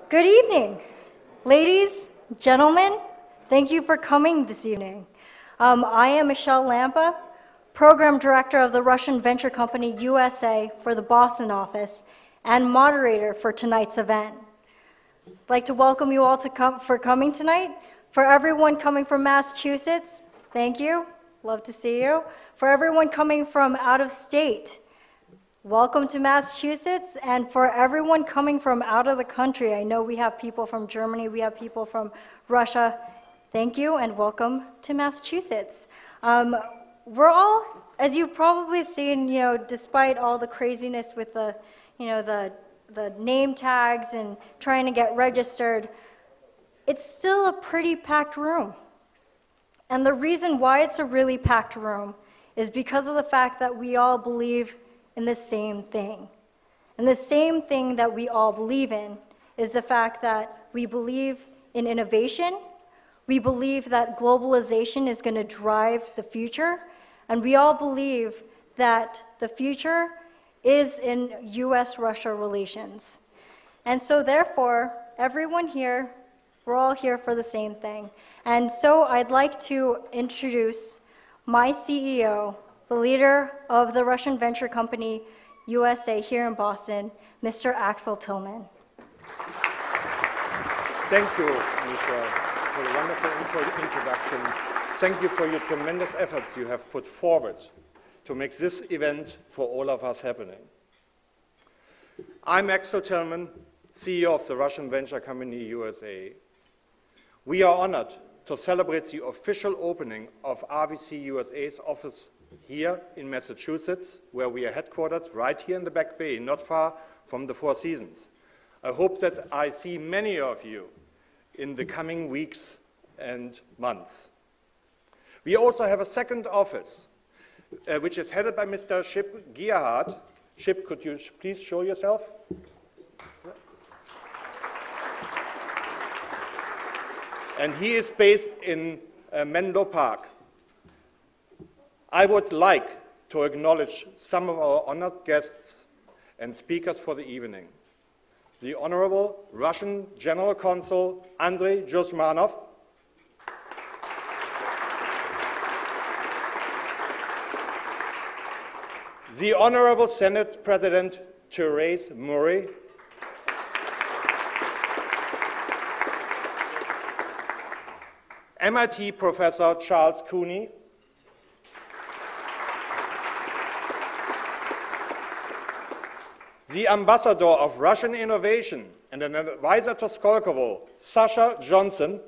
Good evening, ladies, gentlemen. Thank you for coming this evening. I am Michelle Lampa, Program Director of the Russian Venture Company USA for the Boston office and moderator for tonight's event. I'd like to welcome you all for coming tonight. For everyone coming from Massachusetts, thank you. Love to see you. For everyone coming from out of state, welcome to Massachusetts. And for everyone coming from out of the country, I know we have people from Germany, we have people from Russia. Thank you and welcome to Massachusetts. We're all, as you've probably seen, despite all the craziness with the name tags and trying to get registered, it's still a pretty packed room. And the reason why it's a really packed room is because of the fact that we all believe in the same thing. And the same thing that we all believe in is the fact that we believe in innovation, we believe that globalization is going to drive the future, and we all believe that the future is in US-Russia relations. And so therefore, everyone here, we're all here for the same thing. And so I'd like to introduce my CEO, the leader of the Russian Venture Company USA here in Boston, Mr. Axel Tillmann. Thank you, Michelle, for the wonderful introduction. Thank you for your tremendous efforts you have put forward to make this event for all of us happening. I'm Axel Tillmann, CEO of the Russian Venture Company USA. We are honored to celebrate the official opening of RVC USA's office here in Massachusetts, where we are headquartered right here in the Back Bay, not far from the Four Seasons. I hope that I see many of you in the coming weeks and months. We also have a second office, which is headed by Mr. Chip Gerhardt. Chip, could you please show yourself? And he is based in Menlo Park. I would like to acknowledge some of our honored guests and speakers for the evening. The Honorable Russian General Consul Andrei Jusmanov, the Honorable Senate President Therese Murray, MIT Professor Charles Cooney, the Ambassador of Russian Innovation and an advisor to Skolkovo, Sasha Johnson,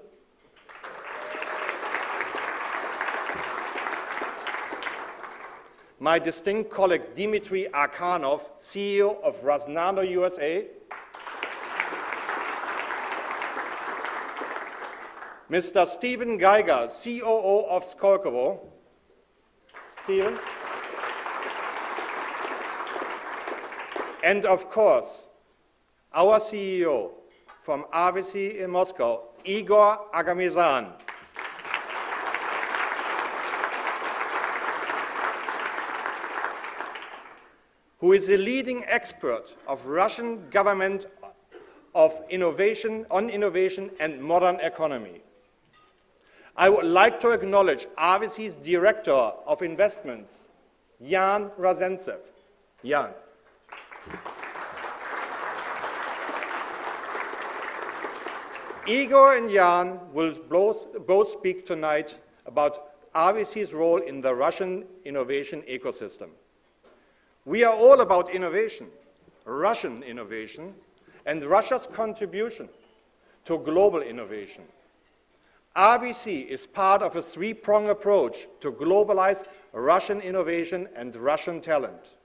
my distinct colleague Dmitry Arkhanov, CEO of Rasnano USA, Mr. Stephen Geiger, COO of Skolkovo. Stephen. And of course, our CEO from RVC in Moscow, Igor Agamezyan. Who is the leading expert of Russian government on innovation and modern economy. I would like to acknowledge RVC's Director of Investments, Jan Razentsev. Jan. Igor and Jan will both speak tonight about RVC's role in the Russian innovation ecosystem. We are all about innovation, Russian innovation, and Russia's contribution to global innovation. RVC is part of a three-pronged approach to globalize Russian innovation and Russian talent.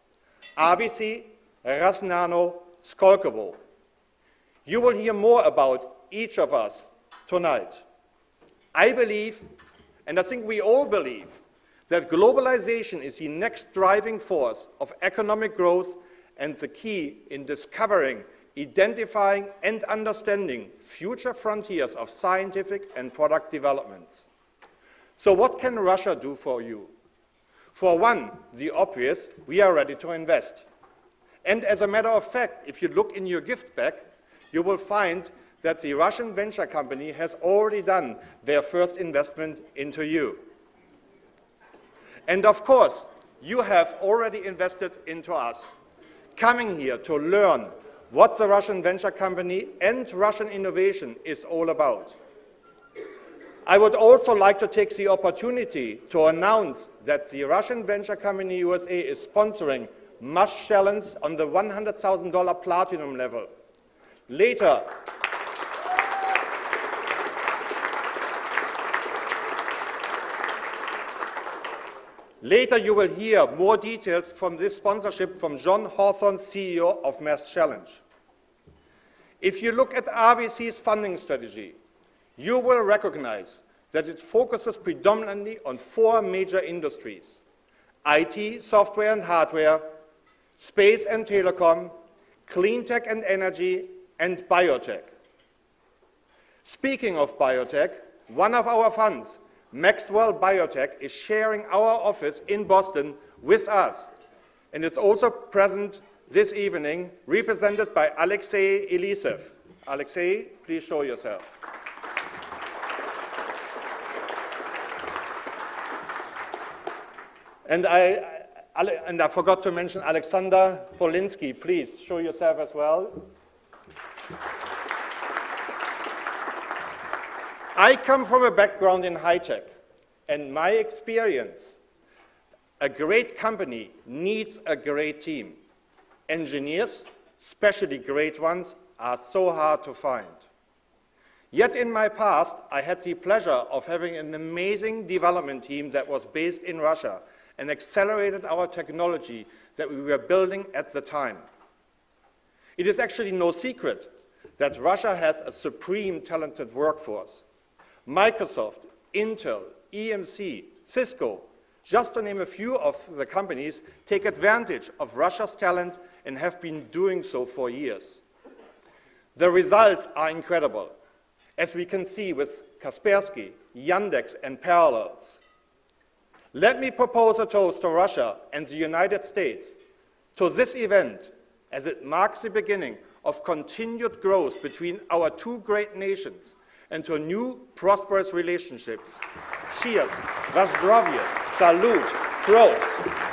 RVC, Rasnano, Skolkovo. You will hear more about each of us tonight. I believe, and I think we all believe, that globalization is the next driving force of economic growth and the key in discovering, identifying, and understanding future frontiers of scientific and product developments. So what can Russia do for you? For one, the obvious, we are ready to invest. And as a matter of fact, if you look in your gift bag, you will find that the Russian venture company has already done their first investment into you. And of course, you have already invested into us, coming here to learn what the Russian venture company and Russian innovation is all about. I would also like to take the opportunity to announce that the Russian venture company USA is sponsoring Musk Challenge on the $100,000 platinum level. Later, you will hear more details from this sponsorship from John Hawthorne, CEO of Musk Challenge. If you look at RVC's funding strategy, you will recognize that it focuses predominantly on 4 major industries: IT, software and hardware, space and telecom, clean tech and energy, and biotech. Speaking of biotech, one of our funds, Maxwell Biotech, is sharing our office in Boston with us, and it's also present this evening, represented by Alexei Elisev. Alexei, please show yourself. And I forgot to mention Alexander Polinsky. Please show yourself as well. I come from a background in high-tech, and my experience, a great company needs a great team. Engineers, especially great ones, are so hard to find. Yet in my past, I had the pleasure of having an amazing development team that was based in Russia and accelerated our technology that we were building at the time. It is actually no secret that Russia has a supreme talented workforce. Microsoft, Intel, EMC, Cisco, just to name a few of the companies, take advantage of Russia's talent and have been doing so for years. The results are incredible, as we can see with Kaspersky, Yandex, and Parallels. Let me propose a toast to Russia and the United States to this event, as it marks the beginning of continued growth between our 2 great nations and to new prosperous relationships. Cheers, Vazdrovye, Salut, Prost.